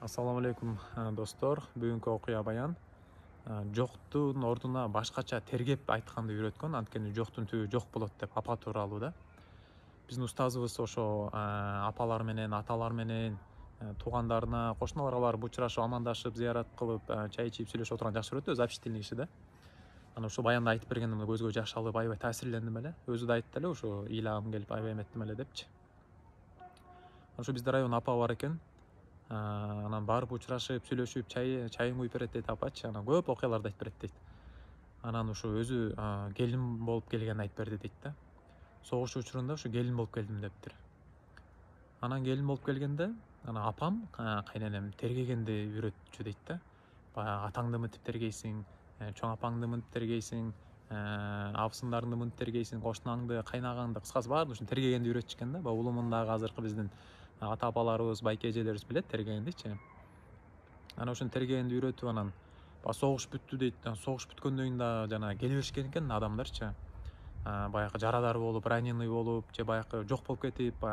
Assalamu alaikum достор. Бүгүнкү окуя баян жоктун ордуна башкача тергеп айтканды үйрөткөн. Анткени жоктун түбү жок болот деп апа тууралуу да. Биздин устазыбыз ошо апалар менен, аталар менен, туугандарына, кошуналарга барып учурашып, амандашып, зыярат кылып, чай ичип сүйлөшүп отурган жакшы көрөт, өзү общительный киши да. Анан ошо баянда айтып бергенде көзгө жаш алып, аябай таасирлендим эле. Өзү да айтты эле, ошо ыйлагым келип, аябай эметтим эле депчи. Ошо бизде район апа бар экен. Анан барып учурашып, сүйлөшүп, чайын куюп берет дейт апачы. Анан көп окуяларды айтып берет дейт. Анан ошо өзү келин болуп келгенин айтып берди дейт да. Согуш учурунда ошо келин болуп келдим дептир. Анан келин болуп келгенде, анан апам, кайненем тергегенди үйрөтчү дейт да. Баягы атаңды мынтип тергейсиң, чоң апаңды мынтип тергейсиң, абысындарыңды мынтип тергейсиң, кошунаңды, кайнагаңды, кыскасы баарын ушинтип тергегенди үйрөтүшкөн да. Баягы улумундагы азыркы биздин ата апаларыбыз, байке эжелерибиз билет тергегендичи. Анан ошону тергегенди үйрөтүп, анан баягы согуш бүттү дейт. Согуш бүткөндөн кийин да жана келе беришкен экен адамдарчы. Баягы жарадар болуп, раненый болуп, же баягы жок болуп кетип,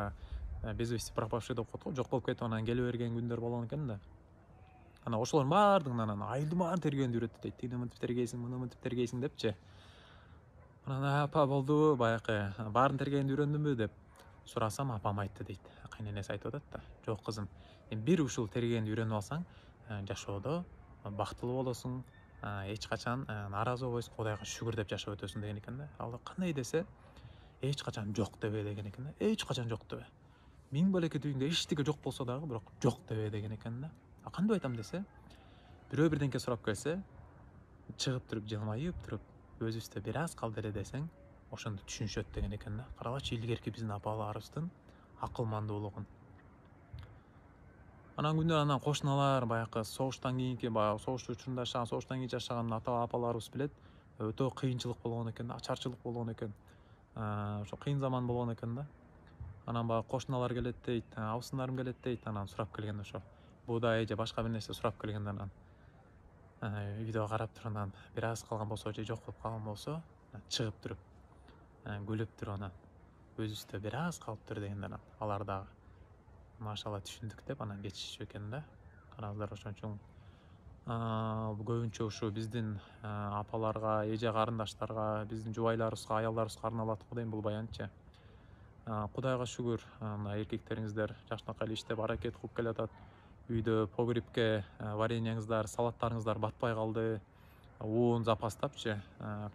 без вести пропавший деп коет го, жок болуп кетип анан келе берген күндөр болгон экен да. Анан ошолордун баардыгын анан айылдын баарын тергегенди үйрөттү дейт. Тигини мынтип тергейсиң, муну мынтип тергейсиң депчи. Анан апа болду, баягы баарын тергегенди үйрөндүмбү деп сурасам, апам айтты дейт. Кайненеси айтып атат да. Жок кызым, бир ушул тергегенди үйрөнүп алсаң, жашоодо бактылуу болосуң, эч качан нааразы болбойсуң, Кудайга шүгүр деп жашап өтөсүң деген экен да. Ал кандай десе, эч качан жок дебе деген экен да. Эч качан жок дебе. Миң балекет үйүңдө эчтеке жок болсо дагы, бирок жок дебе деген экен да. Кантип айтам десе, бирөө бирдеңке сурап келсе, чыгып туруп, жылмайып туруп, өзүбүздө бир аз калды эле десең, ошондо түшүнүшөт деген экен да. Карагачы, илгерки биздин апаларыбыздын акылмандуулугун. Анан күндөр анан кошуналар, баягы согуштан кийинки, баягы согуш учурунда жашаган, согуштан кийин жашаган ата апаларыбыз билет, өтө кыйынчылык болгон экен да, ачарчылык болгон экен. Ошо кыйын заман болгон экен да. Анан баягы кошуналар келет дейт, абысындарым келет дейт, анан сурап келгенде ошо буудай же башка бир нерсе сурап келгенде анан үйдө карап туруп, анан бир аз калган болсо же жок болуп калган болсо, чыгып туруп, күлүп туруп, анан өзүбүздө бир аз калыптыр дегенде, анан алар дагы машалла түшүндүк деп анан кетишиши экен да. Караңыздар, ошон үчүн көбүнчө ушу биздин апаларга, эже карындаштарга, биздин жубайларыбызга, аялдарыбызга арналат го дейм бул баянчы. Кудайга шүгүр, мына эркектериңиздер жакшынакай эле иштеп аракет кылып келатат. Үйдө погребке вареньяңыздар, салаттарыңыздар батпай калды. Уун запастапчы.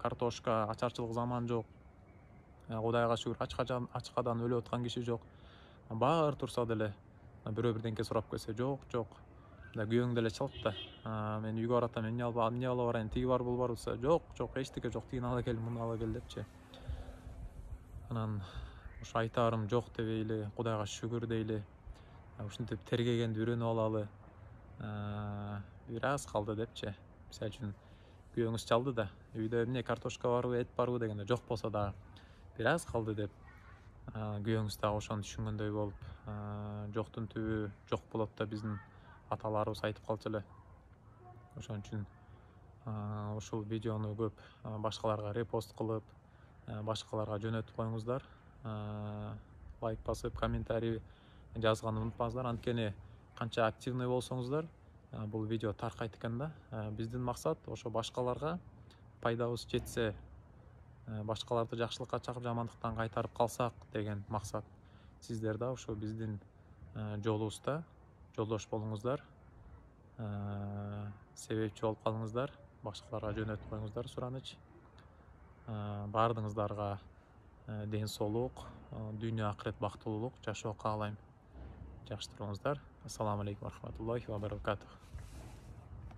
Картошка, ачарчылык заман жок. Кудайга шүгүр, ачкадан өлүп аткан киши жок. Баары турса деле бирөө бирдеңке сурап келсе, жок, жок. Күйөөң деле чалат да. Мен үйгө баратам, эмне алып барайын, тиги бар, бул бар десе, жок, жок, эчтеке жок, тигини ала кел, муну ала кел депчи. Анан ошо айтаарым жок дебейли, Кудайга шүгүр дейли. Ушинтип тергегенди үйрөнүп алалы. Бир аз калды депчи. Мисалы үчүн күйөөңүз чалды да, үйдө эмне картошка барбы, эт барбы дегенде жок болсо дагы бир аз калды деп, күйөөңүз дагы ошону түшүнгөндөй болуп, жоктун түбү жок болот да биздин аталарыбыз айтып калчу эле. Ошон үчүн ушул видеону көп башкаларга репост кылып, башкаларга жөнөтүп коюңуздар. Лайк басып, комментарий жазганды унутпаңыздар. Анткени канча активный болсоңуздар, бул видео таркайт экен да. Биздин максат ошо башкаларга пайдабыз жетсе, башкаларды жакшылыкка чакырып, жамандыктан кайтарып калсак деген максат. Сиздер да ошо биздин жолубузда жолдош болуңуздар, себепчи болуп калыңыздар, башкаларга жөнөтүп коюңуздар сураныч. Баардыгыңыздарга ден соолук, дүйнө акырет бактылуулук жашоо каалайм. Жакшы туруңуздар. Ассаламу алейкум ва рахматуллахи ва баракатух.